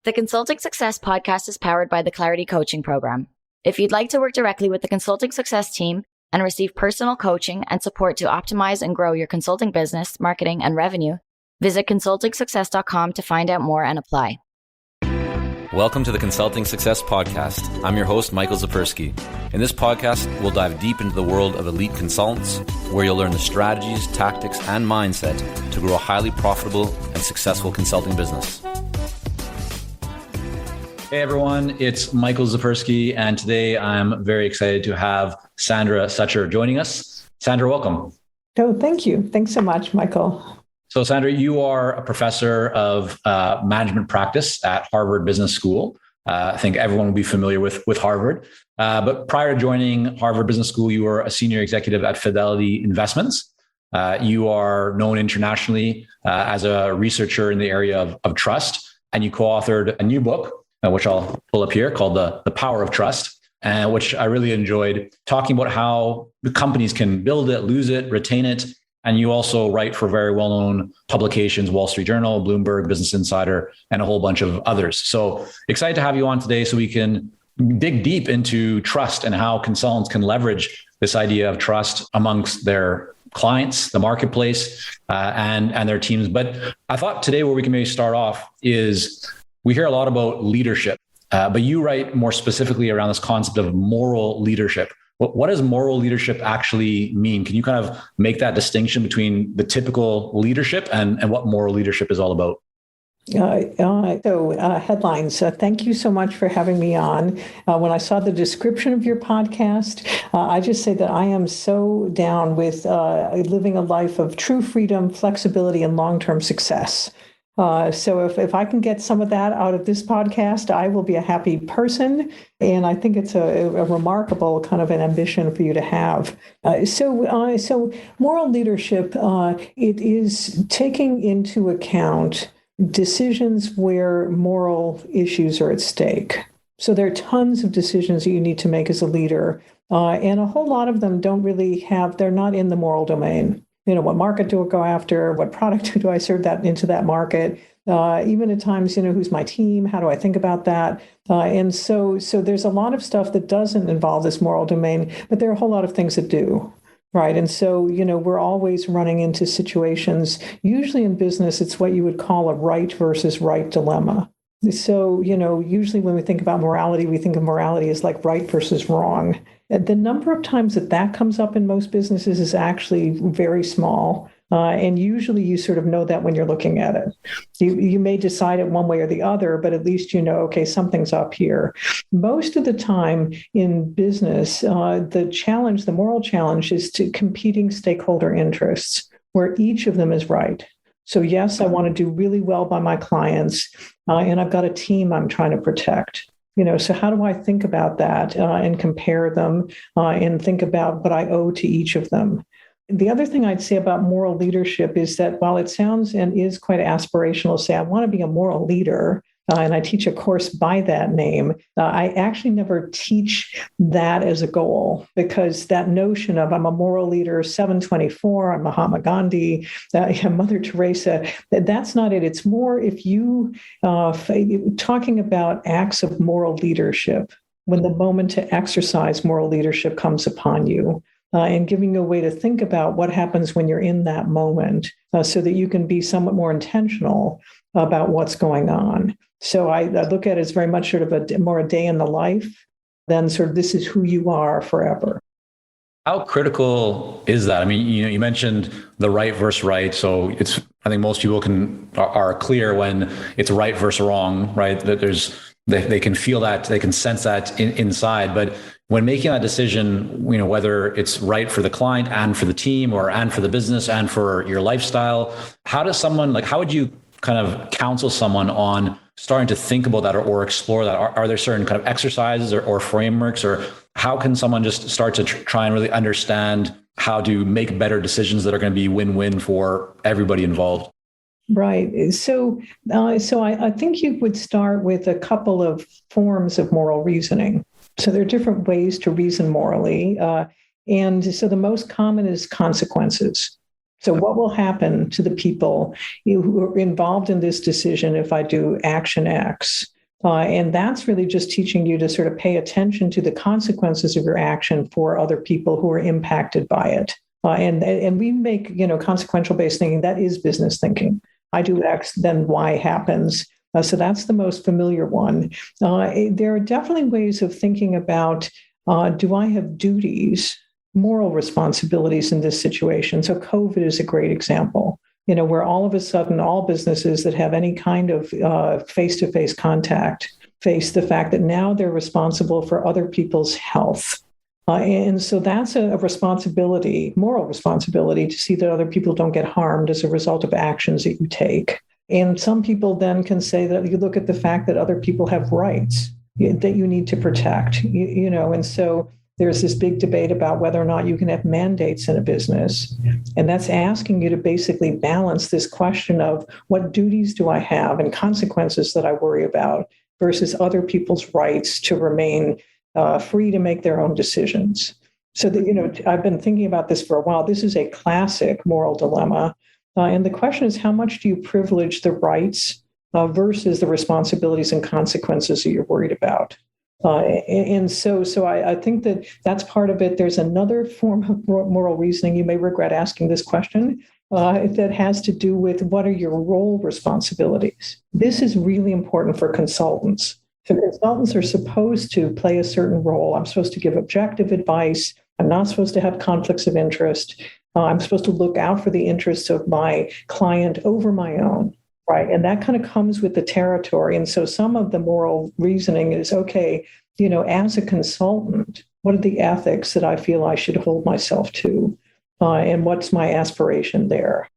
The Consulting Success podcast is powered by the Clarity Coaching Program. If you'd like to work directly with the Consulting Success team and receive personal coaching and support to optimize and grow your consulting business, marketing, and revenue, visit consultingsuccess.com to find out more and apply. Welcome to the Consulting Success Podcast. I'm your host, Michael Zapersky. In this podcast, we'll dive deep into the world of elite consultants, where you'll learn the strategies, tactics, and mindset to grow a highly profitable and successful consulting business. Hey everyone, it's Michael Zapersky, and today I'm very excited to have Sandra Sucher joining us. Sandra, welcome. Oh, thank you. Thanks so much, Michael. So Sandra, you are a professor of management practice at Harvard Business School. I think everyone will be familiar with Harvard. But prior to joining Harvard Business School, you were a senior executive at Fidelity Investments. You are known internationally as a researcher in the area of trust, and you co-authored a new book, which I'll pull up here, called The Power of Trust, which I really enjoyed, talking about how the companies can build it, lose it, retain it. And you also write for very well-known publications, Wall Street Journal, Bloomberg, Business Insider, and a whole bunch of others. So excited to have you on today so we can dig deep into trust and how consultants can leverage this idea of trust amongst their clients, the marketplace, and their teams. But I thought today where we can maybe start off is we hear a lot about leadership, but you write more specifically around this concept of moral leadership. What does moral leadership actually mean? Can you kind of make that distinction between the typical leadership and what moral leadership is all about? Headlines. Thank you so much for having me on. When I saw the description of your podcast, I just say that I am so down with living a life of true freedom, flexibility, and long-term success. So if I can get some of that out of this podcast, I will be a happy person. And I think it's a remarkable kind of an ambition for you to have. So moral leadership, it is taking into account decisions where moral issues are at stake. So there are tons of decisions that you need to make as a leader. And a whole lot of them they're not in the moral domain. What market do I go after? What product do I serve into that market? Even at times, who's my team? How do I think about that? And so there's a lot of stuff that doesn't involve this moral domain, but there are a whole lot of things that do, right? And so, we're always running into situations. Usually in business, it's what you would call a right versus right dilemma. So, usually when we think about morality, we think of morality as like right versus wrong. The number of times that comes up in most businesses is actually very small. And usually you sort of know that when you're looking at it. You may decide it one way or the other, but at least okay, something's up here. Most of the time in business, the moral challenge is to competing stakeholder interests, where each of them is right. So yes, I want to do really well by my clients, and I've got a team I'm trying to protect. So how do I think about that and compare them and think about what I owe to each of them? The other thing I'd say about moral leadership is that while it sounds and is quite aspirational to say, I want to be a moral leader, and I teach a course by that name, I actually never teach that as a goal, because that notion of I'm a moral leader, 724, I'm Mahatma Gandhi, Mother Teresa, that's not it. It's more if you talking about acts of moral leadership, when the moment to exercise moral leadership comes upon you. And giving you a way to think about what happens when you're in that moment so that you can be somewhat more intentional about what's going on. So I look at it as very much sort of a day in the life than sort of this is who you are forever. How critical is that? I mean, you mentioned the right versus right. So I think most people are clear when it's right versus wrong, right? That they can feel that, they can sense that inside. But when making that decision, whether it's right for the client and for the team and for the business and for your lifestyle, how would you kind of counsel someone on starting to think about that or explore that? Are there certain kind of exercises or frameworks, or how can someone just start to try and really understand how to make better decisions that are going to be win-win for everybody involved? Right. So I think you would start with a couple of forms of moral reasoning. So there are different ways to reason morally. And so the most common is consequences. So what will happen to the people who are involved in this decision if I do action X? And that's really just teaching you to sort of pay attention to the consequences of your action for other people who are impacted by it. And we make, consequential based thinking, that is business thinking. I do X, then Y happens. So that's the most familiar one. There are definitely ways of thinking about, do I have duties, moral responsibilities in this situation? So COVID is a great example, where all of a sudden all businesses that have any kind of face-to-face contact face the fact that now they're responsible for other people's health. And so that's a responsibility, moral responsibility, to see that other people don't get harmed as a result of actions that you take. And some people then can say that you look at the fact that other people have rights that you need to protect, and so there's this big debate about whether or not you can have mandates in a business. And that's asking you to basically balance this question of what duties do I have and consequences that I worry about versus other people's rights to remain free to make their own decisions. So that, I've been thinking about this for a while. This is a classic moral dilemma. And the question is, how much do you privilege the rights versus the responsibilities and consequences that you're worried about? And so I think that that's part of it. There's another form of moral reasoning. You may regret asking this question that has to do with what are your role responsibilities. This is really important for consultants. So consultants are supposed to play a certain role. I'm supposed to give objective advice. I'm not supposed to have conflicts of interest. I'm supposed to look out for the interests of my client over my own, right? And that kind of comes with the territory. And so some of the moral reasoning is, okay, as a consultant, what are the ethics that I feel I should hold myself to? And what's my aspiration there?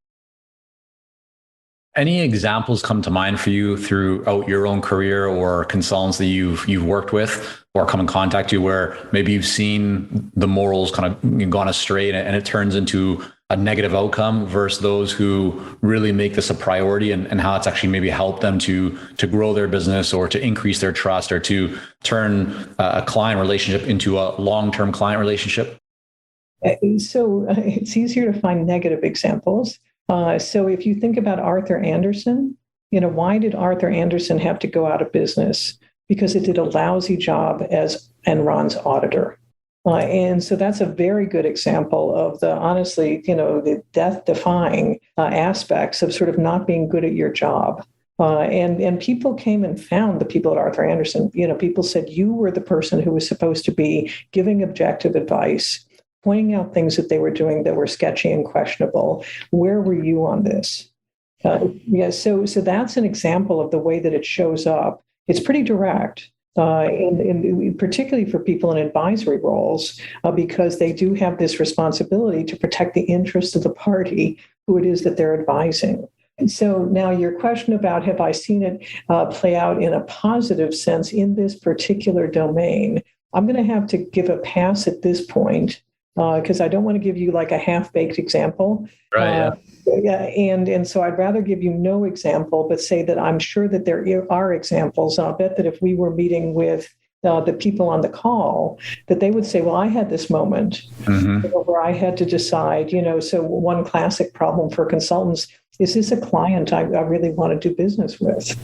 Any examples come to mind for you throughout your own career or consultants that you've worked with or come in contact you where maybe you've seen the morals kind of gone astray and it turns into a negative outcome versus those who really make this a priority and how it's actually maybe helped them to grow their business or to increase their trust or to turn a client relationship into a long-term client relationship? So it's easier to find negative examples. So if you think about Arthur Andersen, why did Arthur Andersen have to go out of business? Because it did a lousy job as Enron's auditor. And so that's a very good example of the death-defying aspects of sort of not being good at your job. And people came and found the people at Arthur Andersen. People said, you were the person who was supposed to be giving objective advice, pointing out things that they were doing that were sketchy and questionable. Where were you on this? So that's an example of the way that it shows up. It's pretty direct, and particularly for people in advisory roles, because they do have this responsibility to protect the interests of the party who it is that they're advising. And so now your question about have I seen it play out in a positive sense in this particular domain, I'm going to have to give a pass at this point. Because I don't want to give you like a half-baked example. Right. And so I'd rather give you no example, but say that I'm sure that there are examples. And I'll bet that if we were meeting with the people on the call, that they would say, well, I had this moment where I had to decide, so one classic problem for consultants, is this a client I really want to do business with?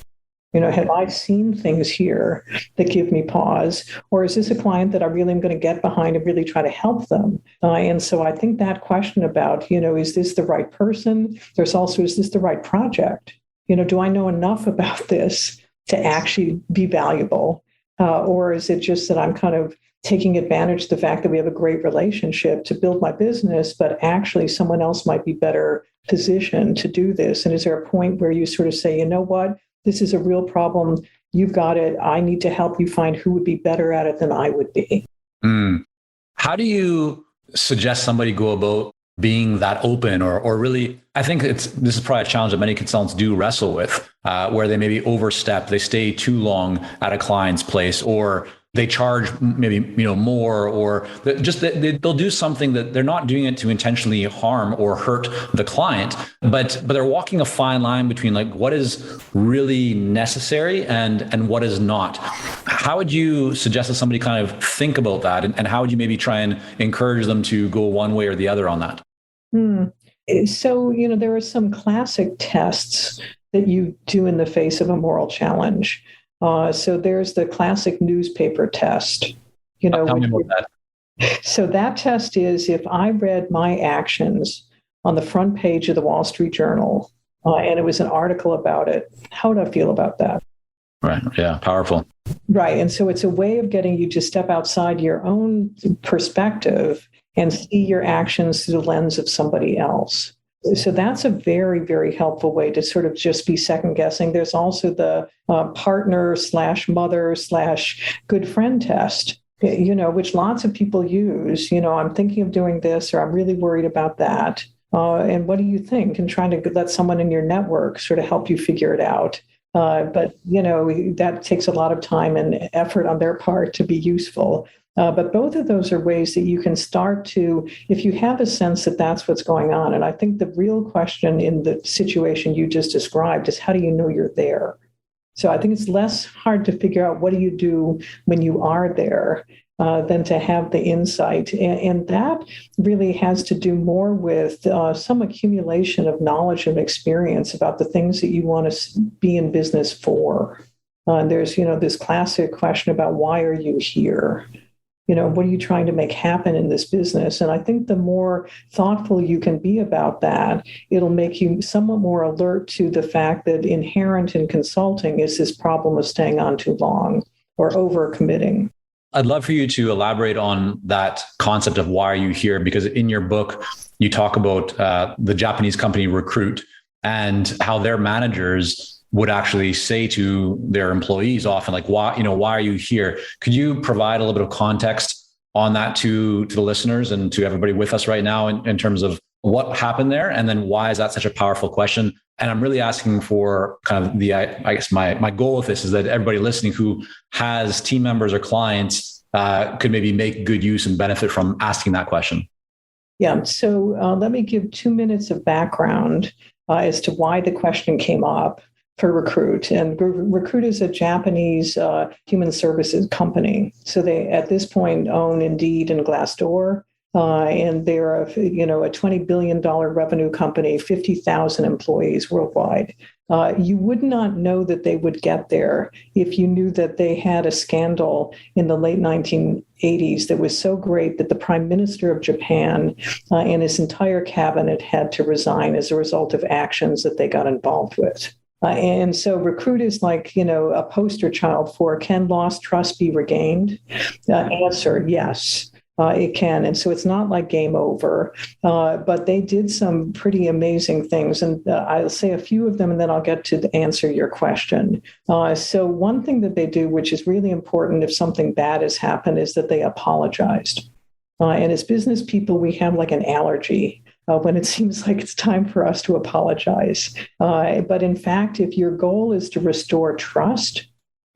Have I seen things here that give me pause? Or is this a client that I really am going to get behind and really try to help them? And so I think that question about, is this the right person? There's also, is this the right project? Do I know enough about this to actually be valuable? Or is it just that I'm kind of taking advantage of the fact that we have a great relationship to build my business, but actually someone else might be better positioned to do this? And is there a point where you sort of say, you know what? This is a real problem. You've got it. I need to help you find who would be better at it than I would be. How do you suggest somebody go about being that open or really, I think this is probably a challenge that many consultants do wrestle with, where they maybe overstep, they stay too long at a client's place, or they charge maybe more, or they'll do something that they're not doing it to intentionally harm or hurt the client, but they're walking a fine line between like what is really necessary and what is not. How would you suggest that somebody kind of think about that, and how would you maybe try and encourage them to go one way or the other on that? So there are some classic tests that you do in the face of a moral challenge. So there's the classic newspaper test. You know, Tell me about that. so that test is if I read my actions on the front page of the Wall Street Journal, and it was an article about it, how would I feel about that? Right. Yeah. Powerful. Right. And so it's a way of getting you to step outside your own perspective and see your actions through the lens of somebody else. So that's a very, very helpful way to sort of just be second guessing. There's also the partner / mother / good friend test, you know, which lots of people use. You know, I'm thinking of doing this, or I'm really worried about that. And what do you think? And trying to let someone in your network sort of help you figure it out. But, you know, that takes a lot of time and effort on their part to be useful. But both of those are ways that you can start to, if you have a sense that that's what's going on. And I think the real question in the situation you just described is, how do you know you're there? So I think it's less hard to figure out what do you do when you are there than to have the insight. And that really has to do more with some accumulation of knowledge and experience about the things that you want to be in business for. There's, you know, this classic question about, why are you here? You know, what are you trying to make happen in this business? And I think the more thoughtful you can be about that, it'll make you somewhat more alert to the fact that inherent in consulting is this problem of staying on too long or overcommitting. I'd love for you to elaborate on that concept of why are you here? Because in your book, you talk about the Japanese company Recruit and how their managers would actually say to their employees often, like, why are you here? Could you provide a little bit of context on that to the listeners and to everybody with us right now in terms of what happened there? And then why is that such a powerful question? And I'm really asking for kind of I guess my goal with this is that everybody listening who has team members or clients could maybe make good use and benefit from asking that question. Yeah. So let me give 2 minutes of background as to why the question came up for Recruit. And Recruit is a Japanese human services company. So they, at this point, own Indeed and Glassdoor. And they're a $20 billion revenue company, 50,000 employees worldwide. You would not know that they would get there if you knew that they had a scandal in the late 1980s that was so great that the Prime Minister of Japan and his entire cabinet had to resign as a result of actions that they got involved with. And so Recruit is like, a poster child for, can lost trust be regained? Answer, yes. It can. And so it's not like game over, but they did some pretty amazing things. And I'll say a few of them, and then I'll get to answer your question. So one thing that they do, which is really important if something bad has happened, is that they apologized. And as business people, we have like an allergy when it seems like it's time for us to apologize. But in fact, if your goal is to restore trust,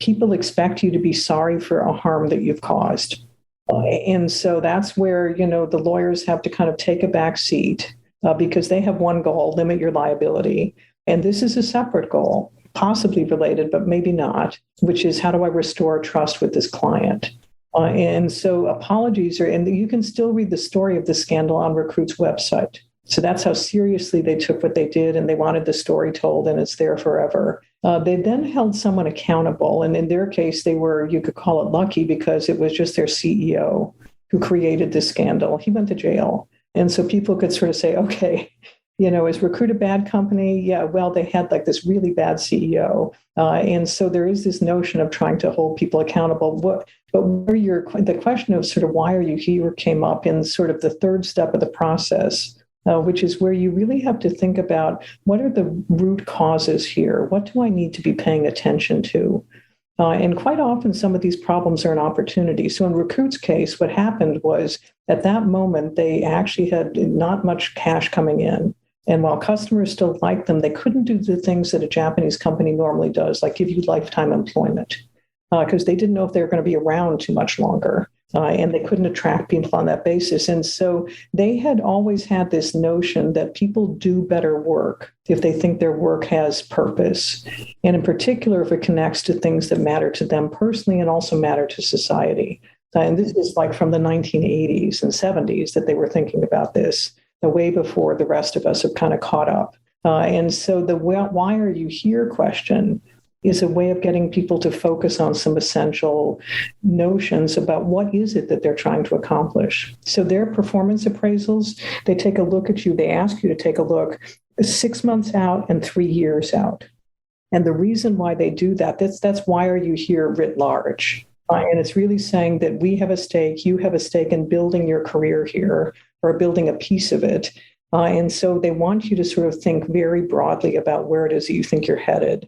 people expect you to be sorry for a harm that you've caused. And so that's where, the lawyers have to kind of take a back seat because they have one goal, limit your liability. And this is a separate goal, possibly related, but maybe not, which is, how do I restore trust with this client? And so apologies and you can still read the story of the scandal on Recruit's website. So that's how seriously they took what they did, and they wanted the story told, and it's there forever. They then held someone accountable. And in their case, they were, you could call it lucky, because it was just their CEO who created this scandal. He went to jail. And so people could sort of say, okay, is Recruit a bad company? Yeah, well, they had like this really bad CEO. And so there is this notion of trying to hold people accountable. The question of sort of why are you here came up in sort of the third step of the process, which is where you really have to think about, what are the root causes here? What do I need to be paying attention to? And quite often, some of these problems are an opportunity. So in Recruit's case, what happened was, at that moment, they actually had not much cash coming in. And while customers still liked them, they couldn't do the things that a Japanese company normally does, like give you lifetime employment, because they didn't know if they were going to be around too much longer. And they couldn't attract people on that basis. And so they had always had this notion that people do better work if they think their work has purpose. And in particular, if it connects to things that matter to them personally and also matter to society. And this is like from the 1980s and 70s that they were thinking about this, way before the rest of us have kind of caught up. And so the why are you here question is a way of getting people to focus on some essential notions about what is it that they're trying to accomplish. So their performance appraisals, they take a look at you, they ask you to take a look 6 months out and 3 years out. And the reason why they do that, that's why are you here writ large? And it's really saying that we have a stake, you have a stake in building your career here or building a piece of it. And so they want you to sort of think very broadly about where it is that you think you're headed.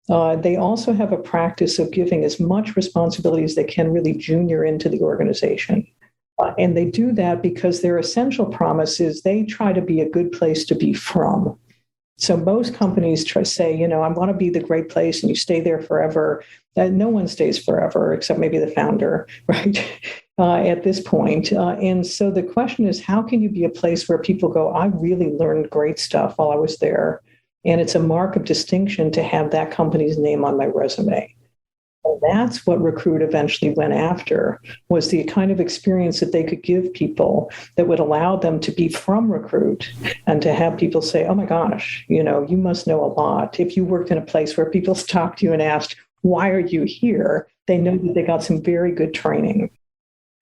They also have a practice of giving as much responsibility as they can really junior into the organization. And they do that because their essential promise is they try to be a good place to be from. So most companies say, I want to be the great place and you stay there forever. No one stays forever except maybe the founder, right? At this point. And so the question is, how can you be a place where people go, I really learned great stuff while I was there. And it's a mark of distinction to have that company's name on my resume. And that's what Recruit eventually went after, was the kind of experience that they could give people that would allow them to be from Recruit and to have people say, oh my gosh, you must know a lot. If you worked in a place where people stopped you and asked, why are you here? They know that they got some very good training.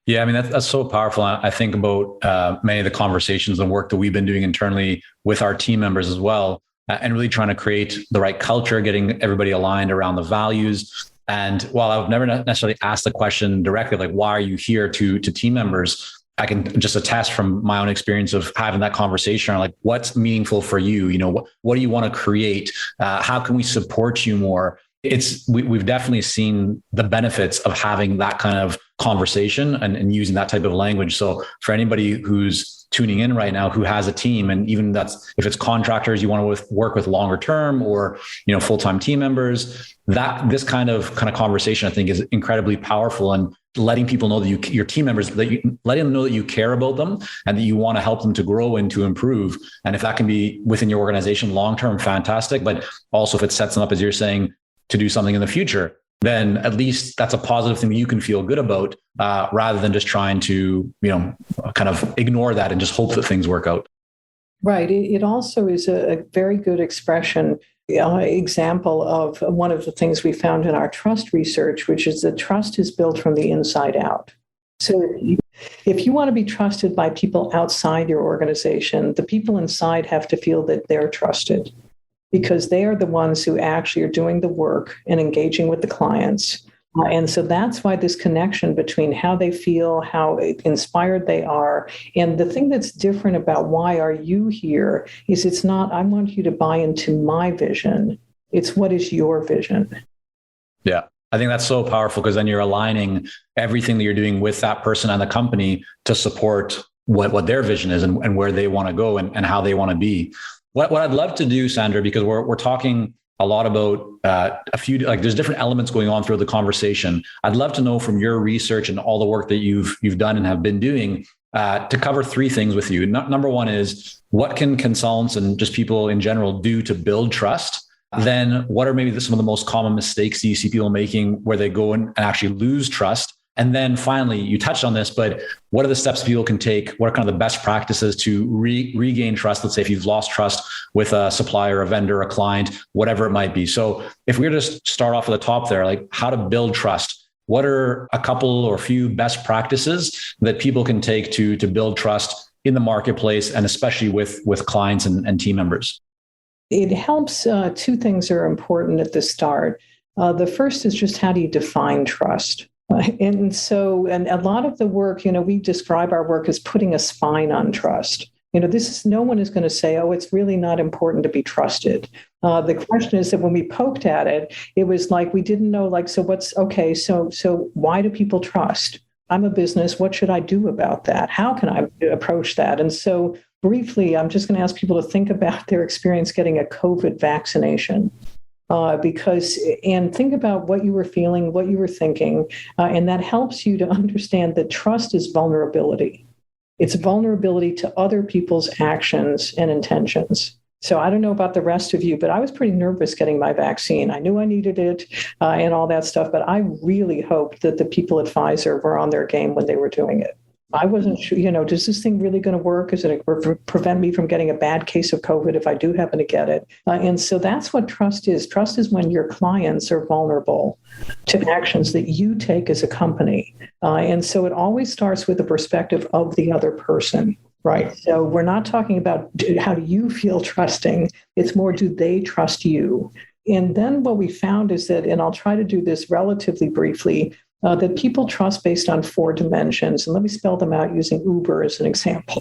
Yeah, I mean, that's so powerful. I think about many of the conversations and work that we've been doing internally with our team members as well, and really trying to create the right culture, getting everybody aligned around the values. And while I've never necessarily asked the question directly, like, why are you here to team members? I can just attest from my own experience of having that conversation on like, what's meaningful for you? What do you want to create? How can we support you more? We've definitely seen the benefits of having that kind of conversation and using that type of language. So for anybody who's tuning in right now, who has a team, and even if it's contractors you want to work with longer term, or full-time team members, that this kind of conversation I think is incredibly powerful, and letting people know that your team members, letting them know that you care about them and that you want to help them to grow and to improve. And if that can be within your organization long-term, fantastic. But also if it sets them up, as you're saying, to do something in the future, then at least that's a positive thing that you can feel good about, rather than just trying to, kind of ignore that and just hope that things work out. Right. It also is a very good example of one of the things we found in our trust research, which is that trust is built from the inside out. So if you want to be trusted by people outside your organization, the people inside have to feel that they're trusted, because they are the ones who actually are doing the work and engaging with the clients. And so that's why this connection between how they feel, how inspired they are. And the thing that's different about why are you here is it's not, I want you to buy into my vision. It's what is your vision? Yeah. I think that's so powerful, because then you're aligning everything that you're doing with that person and the company to support what their vision is and where they want to go and how they want to be. What I'd love to do, Sandra, because we're talking a lot about there's different elements going on through the conversation. I'd love to know from your research and all the work that you've done and have been doing, to cover 3 things with you. Number 1 is, what can consultants and just people in general do to build trust? Then what are maybe some of the most common mistakes that you see people making where they go and actually lose trust? And then finally, you touched on this, but what are the steps people can take? What are kind of the best practices to regain trust? Let's say if you've lost trust with a supplier, a vendor, a client, whatever it might be. So if we were to just start off at the top there, like how to build trust, what are a couple or a few best practices that people can take to build trust in the marketplace, and especially with clients and team members? It helps. 2 things are important at the start. The first is just, how do you define trust? And a lot of the work, we describe our work as putting a spine on trust. No one is going to say, oh, it's really not important to be trusted. The question is that when we poked at it, it was like, we didn't know, so why do people trust? I'm a business. What should I do about that? How can I approach that? And so briefly, I'm just going to ask people to think about their experience getting a COVID vaccination. And think about what you were feeling, what you were thinking, and that helps you to understand that trust is vulnerability. It's vulnerability to other people's actions and intentions. So I don't know about the rest of you, but I was pretty nervous getting my vaccine. I knew I needed it and all that stuff, but I really hoped that the people at Pfizer were on their game when they were doing it. I wasn't sure, does this thing really going to work? Is it going to prevent me from getting a bad case of COVID if I do happen to get it? And so that's what trust is. Trust is when your clients are vulnerable to actions that you take as a company. And so it always starts with the perspective of the other person. Right. So we're not talking about how do you feel trusting. It's more, do they trust you? And then what we found is that, and I'll try to do this relatively briefly, that people trust based on 4 dimensions. And let me spell them out using Uber as an example.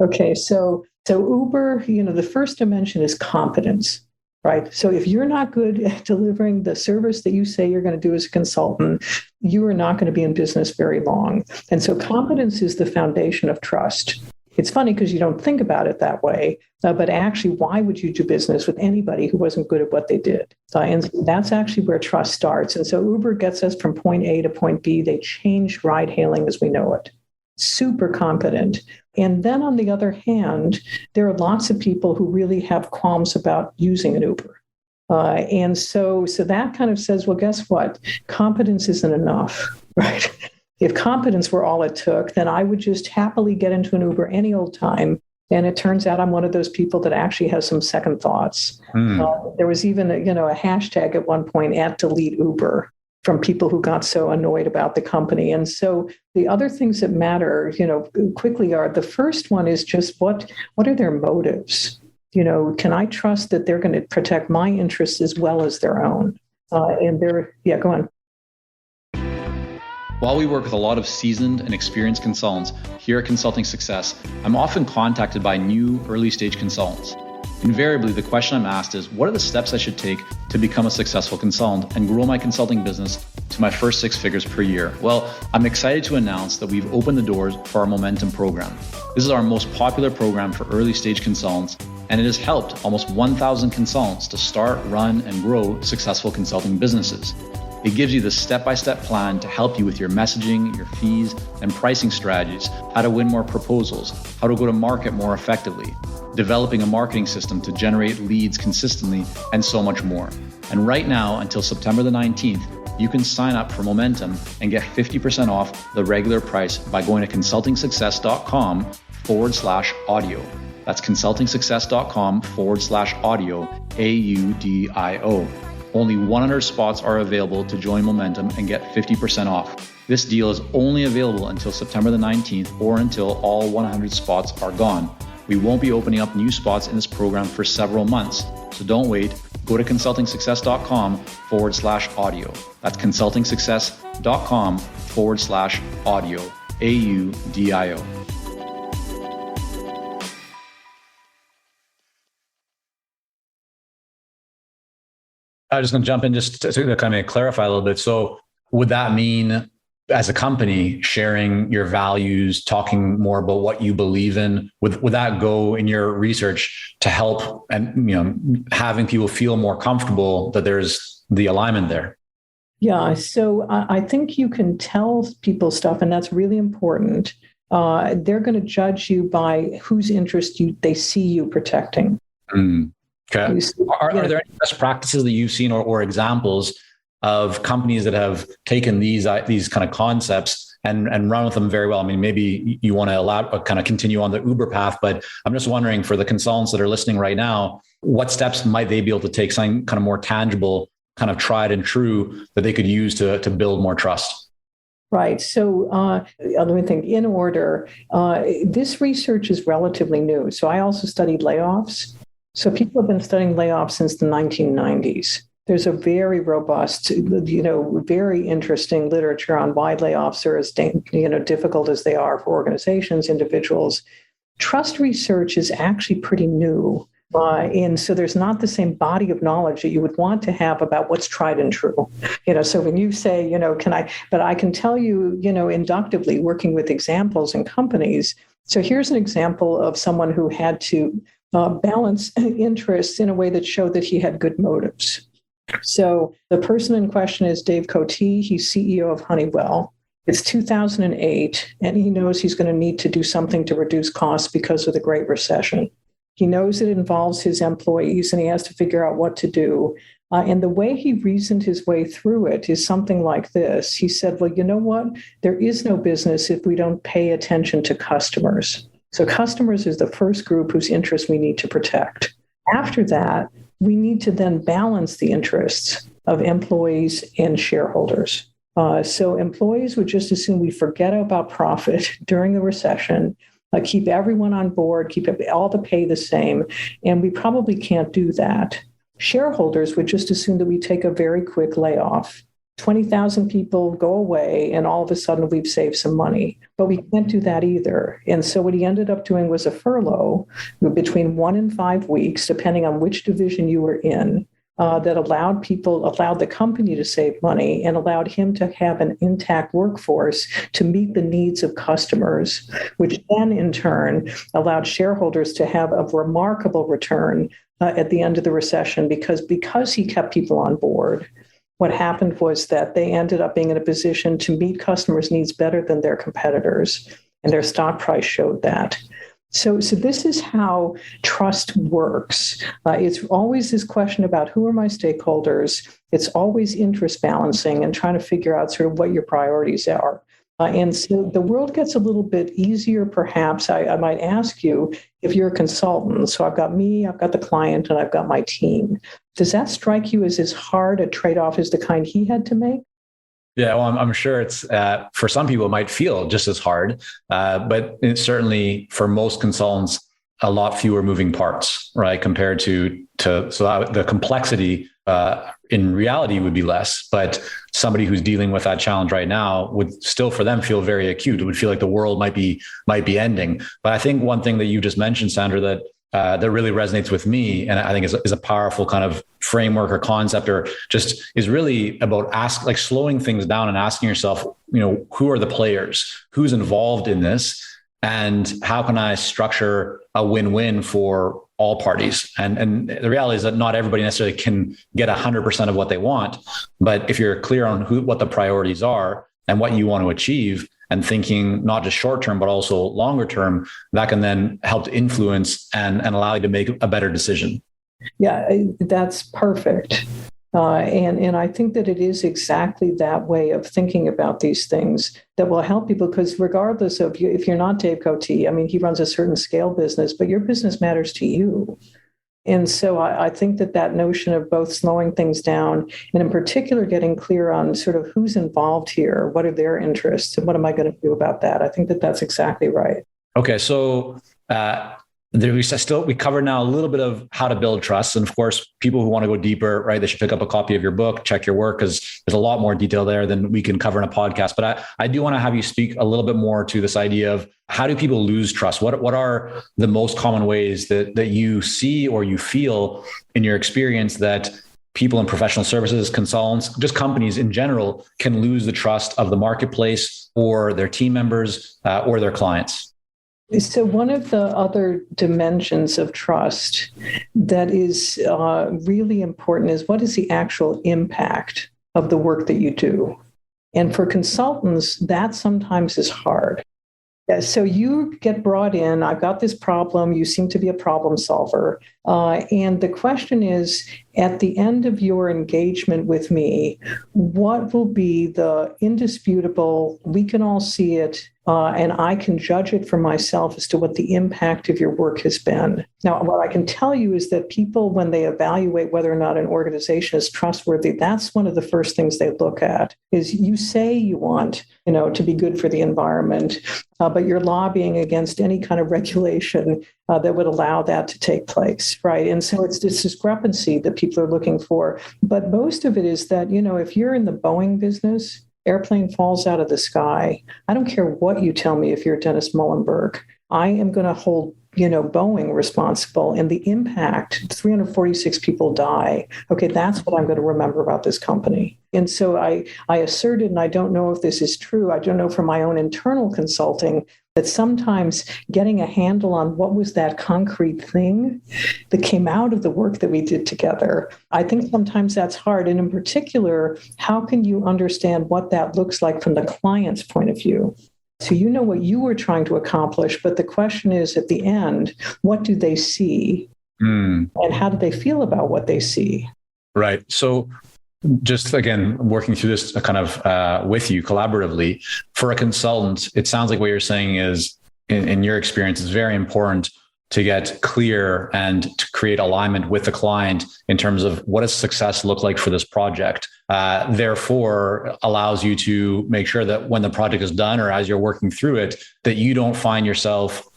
Okay, so Uber, the first dimension is competence, right? So if you're not good at delivering the service that you say you're going to do as a consultant, you are not going to be in business very long. And so competence is the foundation of trust. It's funny because you don't think about it that way, but actually, why would you do business with anybody who wasn't good at what they did? And that's actually where trust starts. And so Uber gets us from point A to point B. They changed ride hailing as we know it. Super competent. And then on the other hand, there are lots of people who really have qualms about using an Uber. And so that kind of says, well, guess what? Competence isn't enough, right? If competence were all it took, then I would just happily get into an Uber any old time. And it turns out I'm one of those people that actually has some second thoughts. There was even a hashtag at one point @DeleteUber from people who got so annoyed about the company. And so the other things that matter, quickly are, the first one is just what are their motives? Can I trust that they're going to protect my interests as well as their own? Go on. While we work with a lot of seasoned and experienced consultants here at Consulting Success, I'm often contacted by new early-stage consultants. Invariably, the question I'm asked is, what are the steps I should take to become a successful consultant and grow my consulting business to my first 6 figures per year? Well, I'm excited to announce that we've opened the doors for our Momentum program. This is our most popular program for early-stage consultants, and it has helped almost 1,000 consultants to start, run, and grow successful consulting businesses. It gives you the step-by-step plan to help you with your messaging, your fees, and pricing strategies, how to win more proposals, how to go to market more effectively, developing a marketing system to generate leads consistently, and so much more. And right now, until September the 19th, you can sign up for Momentum and get 50% off the regular price by going to consultingsuccess.com/audio. That's consultingsuccess.com/audio, AUDIO. Only 100 spots are available to join Momentum and get 50% off. This deal is only available until September the 19th or until all 100 spots are gone. We won't be opening up new spots in this program for several months, so don't wait. Go to consultingsuccess.com/audio. That's consultingsuccess.com/audio, AUDIO. I was just going to jump in just to kind of clarify a little bit. So would that mean, as a company, sharing your values, talking more about what you believe in, would that go in your research to help and having people feel more comfortable that there's the alignment there? Yeah, so I think you can tell people stuff, and that's really important. They're going to judge you by whose interest they see you protecting. Okay. Are there any best practices that you've seen or examples of companies that have taken these kind of concepts and run with them very well? I mean, maybe you want to kind of continue on the Uber path, but I'm just wondering, for the consultants that are listening right now, what steps might they be able to take, something kind of more tangible, kind of tried and true, that they could use to build more trust? Right. So let me think in order. This research is relatively new. So I also studied layoffs. So people have been studying layoffs since the 1990s. There's a very robust, very interesting literature on why layoffs are as difficult as they are for organizations, individuals. Trust research is actually pretty new. And so there's not the same body of knowledge that you would want to have about what's tried and true. So when you say, but I can tell you, inductively, working with examples in companies. So here's an example of someone who had to balance interests in a way that showed that he had good motives. So the person in question is Dave Cote. He's CEO of Honeywell. It's 2008, and he knows he's going to need to do something to reduce costs because of the Great Recession. He knows it involves his employees, and he has to figure out what to do. And the way he reasoned his way through it is something like this. He said, well, you know what? There is no business if we don't pay attention to customers. So customers is the first group whose interests we need to protect. After that, we need to then balance the interests of employees and shareholders. So employees would just assume we forget about profit during the recession, keep everyone on board, keep all the pay the same, and we probably can't do that. Shareholders would just assume that we take a very quick layoff. 20,000 people go away, and all of a sudden we've saved some money. But we can't do that either. And so what he ended up doing was a furlough between 1 and 5 weeks, depending on which division you were in, that allowed the company to save money and allowed him to have an intact workforce to meet the needs of customers, which then in turn allowed shareholders to have a remarkable return at the end of the recession because he kept people on board. What happened was that they ended up being in a position to meet customers' needs better than their competitors, and their stock price showed that. So this is how trust works. It's always this question about who are my stakeholders. It's always interest balancing and trying to figure out sort of what your priorities are. And so the world gets a little bit easier, perhaps. I might ask you if you're a consultant. So I've got me, I've got the client, and I've got my team. Does that strike you as hard a trade-off as the kind he had to make? Yeah, well, I'm sure it's for some people it might feel just as hard, but it's certainly for most consultants a lot fewer moving parts, right? Compared to so the complexity in reality would be less, but somebody who's dealing with that challenge right now would still, for them, feel very acute. It would feel like the world might be ending. But I think one thing that you just mentioned, Sandra, that really resonates with me, and I think is a powerful kind of framework or concept, or just is really about slowing things down and asking yourself, who are the players, who's involved in this, and how can I structure a win-win for all parties? And the reality is that not everybody necessarily can get 100% of what they want, but if you're clear on what the priorities are and what you want to achieve, and thinking not just short term, but also longer term, that can then help to influence and allow you to make a better decision. Yeah, that's perfect. And I think that it is exactly that way of thinking about these things that will help people, because regardless of if you're not Dave Cote, I mean, he runs a certain scale business, but your business matters to you. And so I think that notion of both slowing things down and in particular getting clear on sort of who's involved here, what are their interests, and what am I going to do about that? I think that's exactly right. Okay, so we covered now a little bit of how to build trust. And of course, people who want to go deeper, right, they should pick up a copy of your book, check your work, because there's a lot more detail there than we can cover in a podcast. But I do want to have you speak a little bit more to this idea of how do people lose trust? What are the most common ways that you see or you feel in your experience that people in professional services, consultants, just companies in general can lose the trust of the marketplace or their team members or their clients? So one of the other dimensions of trust that is really important is what is the actual impact of the work that you do? And for consultants, that sometimes is hard. So you get brought in, I've got this problem, you seem to be a problem solver. And the question is, at the end of your engagement with me, what will be the indisputable, we can all see it, and I can judge it for myself as to what the impact of your work has been. Now, what I can tell you is that people, when they evaluate whether or not an organization is trustworthy, that's one of the first things they look at, is you say you want, to be good for the environment, but you're lobbying against any kind of regulation that would allow that to take place, right? And so it's this discrepancy that people are looking for. But most of it is that, if you're in the Boeing business, airplane falls out of the sky. I don't care what you tell me if you're Dennis Muhlenberg. I am going to hold, Boeing responsible, and the impact, 346 people die. Okay, that's what I'm going to remember about this company. And so I asserted, and I don't know if this is true, I don't know from my own internal consulting, that sometimes getting a handle on what was that concrete thing that came out of the work that we did together, I think sometimes that's hard. And in particular, how can you understand what that looks like from the client's point of view? So you know what you were trying to accomplish, but the question is, at the end, what do they see? And how do they feel about what they see? Right. So just again, working through this kind of with you collaboratively for a consultant, it sounds like what you're saying is in your experience, it's very important to get clear and to create alignment with the client in terms of what does success look like for this project. Therefore, allows you to make sure that when the project is done or as you're working through it, that you don't find yourself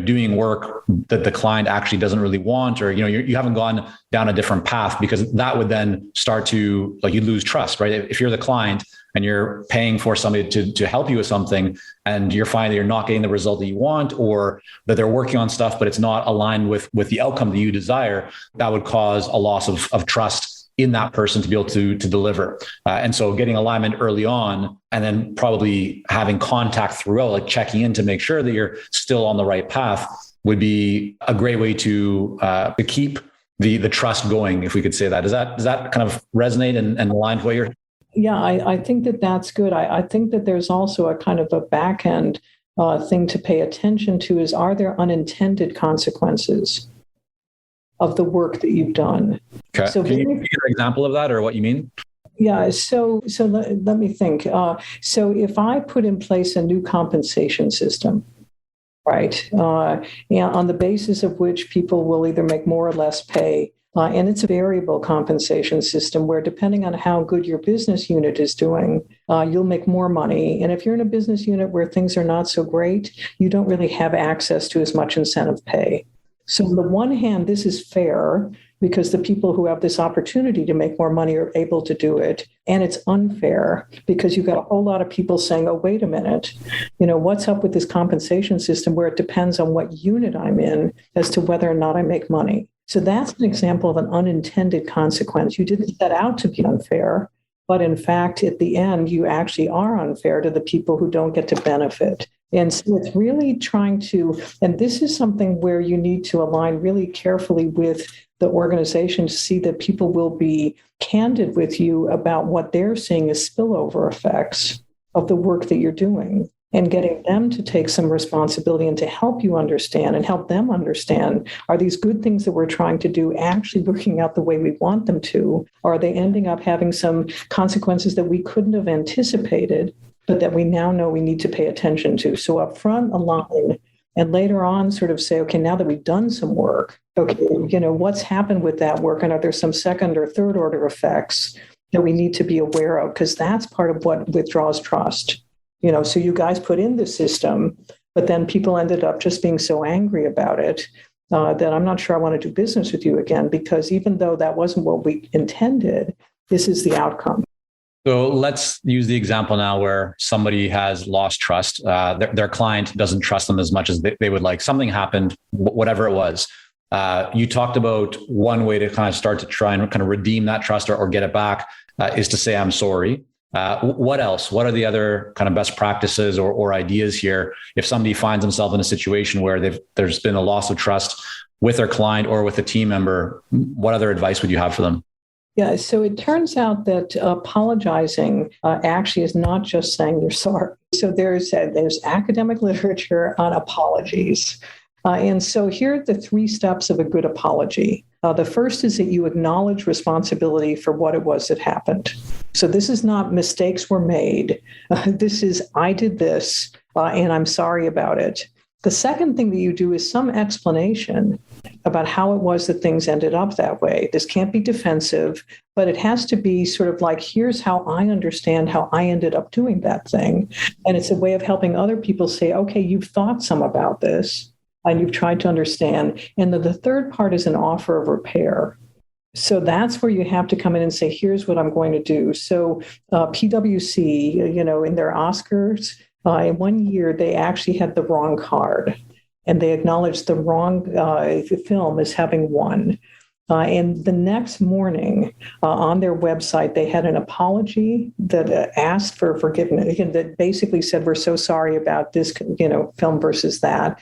doing work that the client actually doesn't really want, or, you haven't gone down a different path, because that would then start to, like, you lose trust, right? If you're the client and you're paying for somebody to help you with something and you're finding that you're not getting the result that you want, or that they're working on stuff, but it's not aligned with the outcome that you desire, that would cause a loss of trust in that person to be able to deliver. And so getting alignment early on, and then probably having contact throughout, like checking in to make sure that you're still on the right path, would be a great way to keep the trust going, if we could say that. Does that kind of resonate and align with what you're? Yeah, I think that's good. I think that there's also a kind of a back end thing to pay attention to is, are there unintended consequences of the work that you've done? Okay. So can you give an example of that, or what you mean? Yeah. So let me think. So if I put in place a new compensation system, right, on the basis of which people will either make more or less pay, and it's a variable compensation system where, depending on how good your business unit is doing, you'll make more money. And if you're in a business unit where things are not so great, you don't really have access to as much incentive pay. So on the one hand, this is fair because the people who have this opportunity to make more money are able to do it. And it's unfair because you've got a whole lot of people saying, oh, wait a minute, what's up with this compensation system where it depends on what unit I'm in as to whether or not I make money. So that's an example of an unintended consequence. You didn't set out to be unfair, but in fact, at the end, you actually are unfair to the people who don't get to benefit. And so it's really trying to, and this is something where you need to align really carefully with the organization to see that people will be candid with you about what they're seeing as spillover effects of the work that you're doing, and getting them to take some responsibility and to help you understand and help them understand, are these good things that we're trying to do actually working out the way we want them to? Or are they ending up having some consequences that we couldn't have anticipated, but that we now know we need to pay attention to? So up front, align, and later on sort of say, okay, now that we've done some work, okay, what's happened with that work? And are there some second or third order effects that we need to be aware of? Because that's part of what withdraws trust. So you guys put in the system, but then people ended up just being so angry about it that I'm not sure I want to do business with you again, because even though that wasn't what we intended, this is the outcome. So let's use the example now where somebody has lost trust. Their client doesn't trust them as much as they would like. Something happened, whatever it was. You talked about one way to kind of start to try and kind of redeem that trust or get it back is to say, I'm sorry. What else? What are the other kind of best practices or ideas here? If somebody finds themselves in a situation where there's been a loss of trust with their client or with a team member, what other advice would you have for them? Yeah, so it turns out that apologizing actually is not just saying you're sorry. So there's academic literature on apologies. And so here are the 3 steps of a good apology. The first is that you acknowledge responsibility for what it was that happened. So this is not mistakes were made. This is, I did this and I'm sorry about it. The second thing that you do is some explanation about how it was that things ended up that way. This can't be defensive, but it has to be sort of like, here's how I understand how I ended up doing that thing. And it's a way of helping other people say, okay, you've thought some about this and you've tried to understand. And the third part is an offer of repair. So that's where you have to come in and say, here's what I'm going to do. So PwC, in their Oscars, in one year, they actually had the wrong card, and they acknowledged the wrong film as having won. And the next morning on their website, they had an apology that asked for forgiveness, that basically said, we're so sorry about this, film versus that.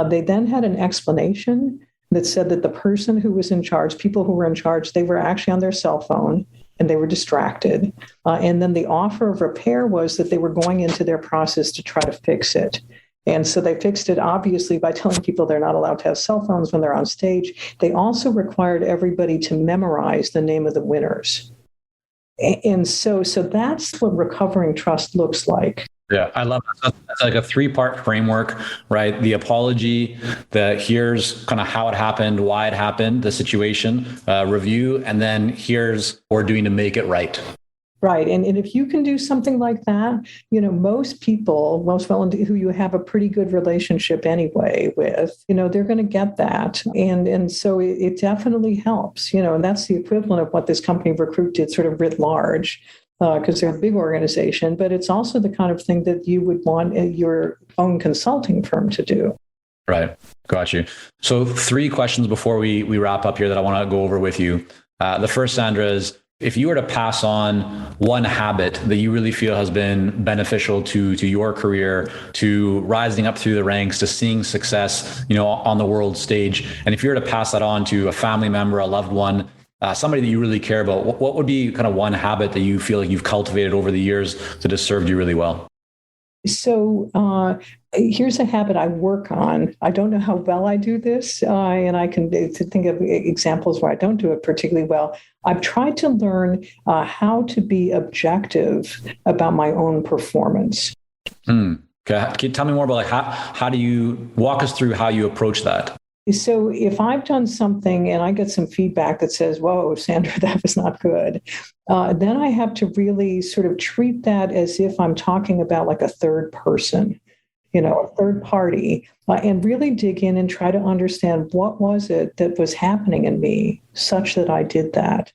They then had an explanation that said that the person who was in charge, people who were in charge, they were actually on their cell phone and they were distracted. And then the offer of repair was that they were going into their process to try to fix it. And so they fixed it, obviously, by telling people they're not allowed to have cell phones when they're on stage. They also required everybody to memorize the name of the winners. And so that's what recovering trust looks like. Yeah, I love that. It's like a 3-part framework, right? The apology, here's kind of how it happened, why it happened, the situation, review, and then here's what we're doing to make it right. Right. And if you can do something like that, most people, who you have a pretty good relationship anyway with, they're going to get that. And so it definitely helps, and that's the equivalent of what this company Recruit did sort of writ large, because they're a big organization, but it's also the kind of thing that you would want your own consulting firm to do. Right. Got you. So 3 questions before we wrap up here that I want to go over with you. The first, Sandra, is if you were to pass on one habit that you really feel has been beneficial to your career, to rising up through the ranks, to seeing success, on the world stage, and if you were to pass that on to a family member, a loved one, somebody that you really care about, what would be kind of one habit that you feel like you've cultivated over the years that has served you really well? So here's a habit I work on. I don't know how well I do this, and I can think of examples where I don't do it particularly well. I've tried to learn how to be objective about my own performance. Okay. Can you tell me more about how do you walk us through how you approach that? So if I've done something and I get some feedback that says, whoa, Sandra, that was not good, then I have to really sort of treat that as if I'm talking about like a third person, a third party, and really dig in and try to understand what was it that was happening in me such that I did that.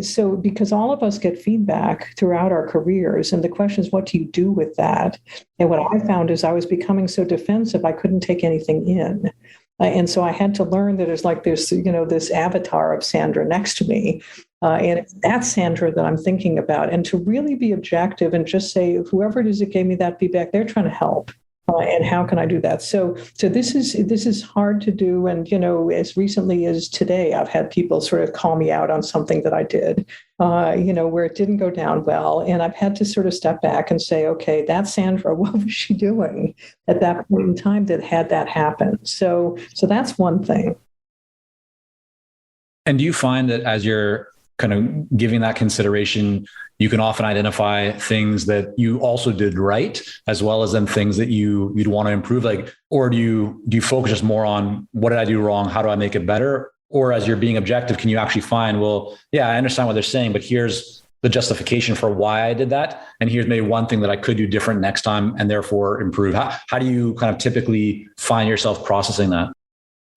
So because all of us get feedback throughout our careers, and the question is, what do you do with that? And what I found is I was becoming so defensive, I couldn't take anything in. And so I had to learn that there's like this, this avatar of Sandra next to me. And it's that Sandra that I'm thinking about. And to really be objective and just say, whoever it is that gave me that feedback, they're trying to help. And how can I do that? So this is hard to do. And, as recently as today, I've had people sort of call me out on something that I did, where it didn't go down well. And I've had to sort of step back and say, okay, that's Sandra. What was she doing at that point in time that had that happen? So that's one thing. And do you find that as you're kind of giving that consideration, you can often identify things that you also did right, as well as then things that you'd want to improve? Or do you focus just more on what did I do wrong? How do I make it better? Or as you're being objective, can you actually find, well, yeah, I understand what they're saying, but here's the justification for why I did that. And here's maybe one thing that I could do different next time and therefore improve. How do you kind of typically find yourself processing that?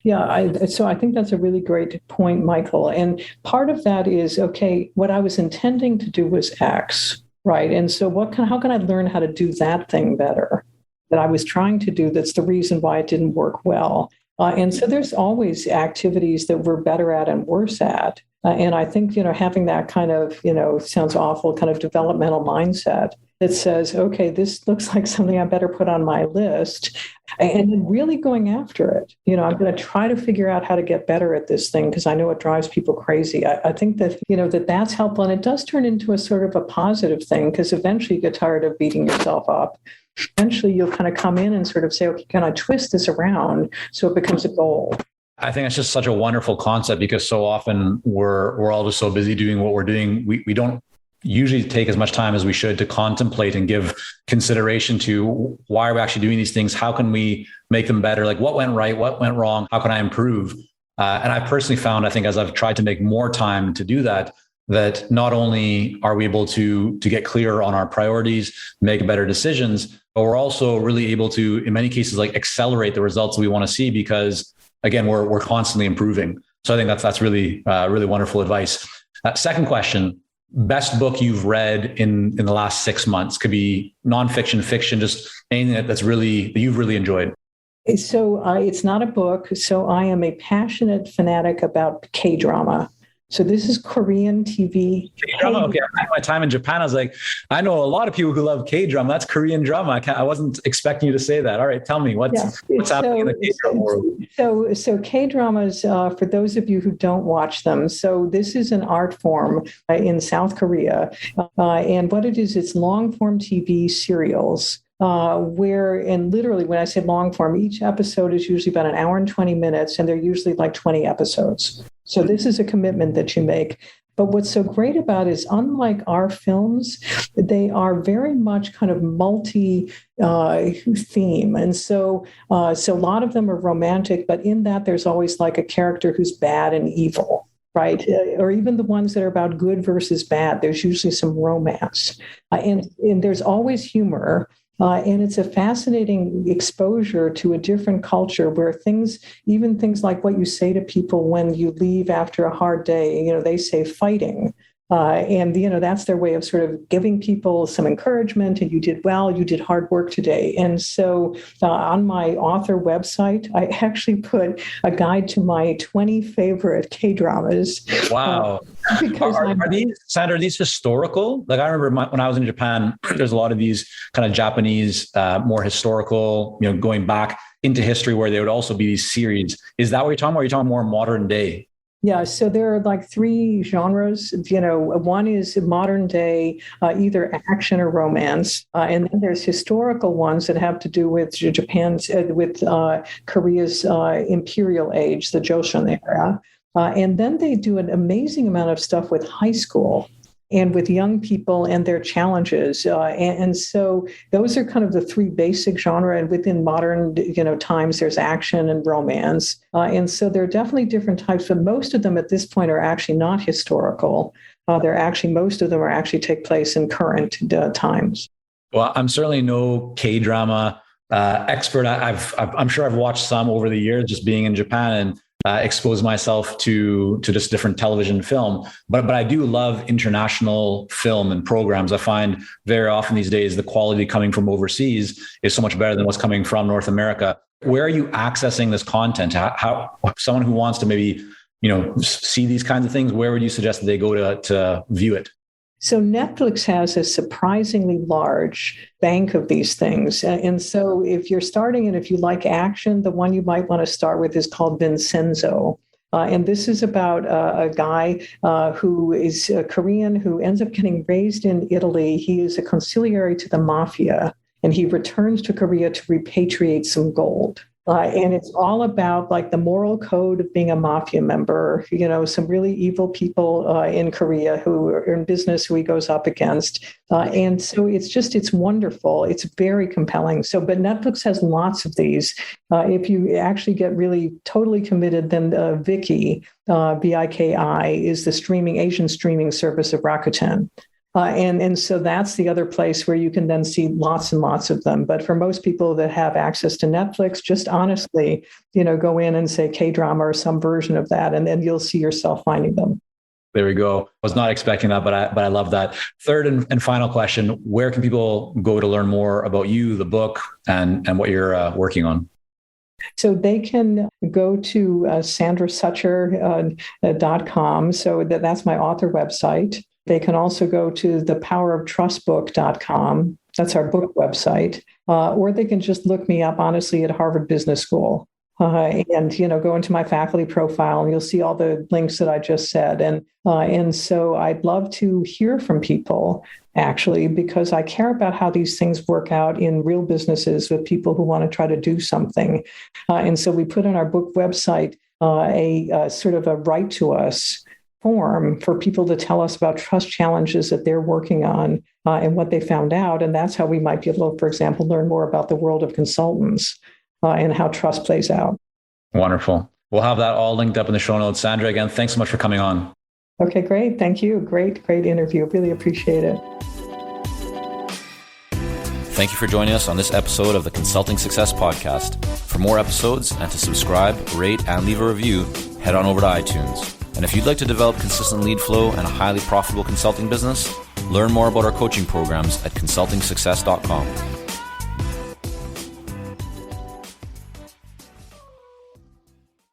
Yeah, so I think that's a really great point, Michael. And part of that is, okay, what I was intending to do was X, right? And so how can I learn how to do that thing better that I was trying to do that's the reason why it didn't work well? And so there's always activities that we're better at and worse at. And I think, having that kind of, sounds awful, kind of developmental mindset that says, okay, this looks like something I better put on my list, and then really going after it. I'm going to try to figure out how to get better at this thing because I know it drives people crazy. I think that, that's helpful. And it does turn into a sort of a positive thing because eventually you get tired of beating yourself up. Eventually you'll kind of come in and sort of say, okay, can I twist this around so it becomes a goal? I think it's just such a wonderful concept because so often we're all just so busy doing what we're doing. We don't usually take as much time as we should to contemplate and give consideration to why are we actually doing these things? How can we make them better? Like what went right? What went wrong? How can I improve? And I personally found, I think as I've tried to make more time to do that, that not only are we able to get clearer on our priorities, make better decisions, but we're also really able to, in many cases, like accelerate the results that we want to see because again, we're constantly improving. So I think that's really, really wonderful advice. Second question, best book you've read in the last 6 months? Could be nonfiction, fiction, just anything that you've really enjoyed. So it's not a book. So I am a passionate fanatic about K-drama. So this is Korean TV. K-drama. Okay, I had my time in Japan. I was like, I know a lot of people who love K-drama. That's Korean drama. I wasn't expecting you to say that. All right, tell me what's happening in the K-drama world. So K-dramas, for those of you who don't watch them, so this is an art form in South Korea, and what it is, it's long form TV serials and literally when I say long form, each episode is usually about an hour and 20 minutes, and they're usually like 20 episodes. So this is a commitment that you make. But what's so great about it is, unlike our films, they are very much kind of multi theme. And so a lot of them are romantic, but in that there's always like a character who's bad and evil. Right. Or even the ones that are about good versus bad. There's usually some romance. And there's always humor. And it's a fascinating exposure to a different culture where even things like what you say to people when you leave after a hard day, they say fighting. And that's their way of sort of giving people some encouragement. And you did well, you did hard work today. And so on my author website, I actually put a guide to my 20 favorite K-dramas. Wow. Because are these, Sandra, are these historical? Like, I remember when I was in Japan, there's a lot of these kind of Japanese, more historical, going back into history, where there would also be these series. Is that what you're talking about? Or are you talking more modern day? Yeah, so there are like three genres. One is modern day, either action or romance, and then there's historical ones that have to do with Korea's imperial age, the Joseon era, and then they do an amazing amount of stuff with high school and with young people and their challenges. And so those are kind of the three basic genre. And within modern, times, there's action and romance. And so there are definitely different types, but most of them at this point are actually not historical. Most of them are actually take place in current times. Well, I'm certainly no K-drama expert. I'm sure I've watched some over the years, just being in Japan and expose myself to just different television film. But I do love international film and programs. I find very often these days the quality coming from overseas is so much better than what's coming from North America. Where are you accessing this content? How someone who wants to maybe, see these kinds of things, where would you suggest that they go to view it? So Netflix has a surprisingly large bank of these things. And so if you're starting and if you like action, the one you might want to start with is called Vincenzo. And this is about a guy who is Korean who ends up getting raised in Italy. He is a consigliere to the mafia, and he returns to Korea to repatriate some gold. And it's all about like the moral code of being a mafia member, some really evil people in Korea who are in business who he goes up against. And so it's wonderful. It's very compelling. But Netflix has lots of these. If you actually get really totally committed, then Viki, Viki, is the Asian streaming service of Rakuten. And so that's the other place where you can then see lots and lots of them. But for most people that have access to Netflix, just honestly, go in and say K-drama or some version of that, and then you'll see yourself finding them. There we go. I was not expecting that, but I love that. Third and final question, where can people go to learn more about you, the book, and what you're working on? So they can go to sandrasucher.com. So that's my author website. They can also go to thepoweroftrustbook.com. That's our book website. Or they can just look me up, honestly, at Harvard Business School. And go into my faculty profile and you'll see all the links that I just said. And so I'd love to hear from people, actually, because I care about how these things work out in real businesses with people who want to try to do something. And so we put on our book website a sort of a write to us form for people to tell us about trust challenges that they're working on and what they found out. And that's how we might be able to, for example, learn more about the world of consultants and how trust plays out. Wonderful. We'll have that all linked up in the show notes. Sandra, again, thanks so much for coming on. Okay, great. Thank you. Great interview. Really appreciate it. Thank you for joining us on this episode of the Consulting Success Podcast. For more episodes and to subscribe, rate, and leave a review, head on over to iTunes. And if you'd like to develop consistent lead flow and a highly profitable consulting business, learn more about our coaching programs at consultingsuccess.com.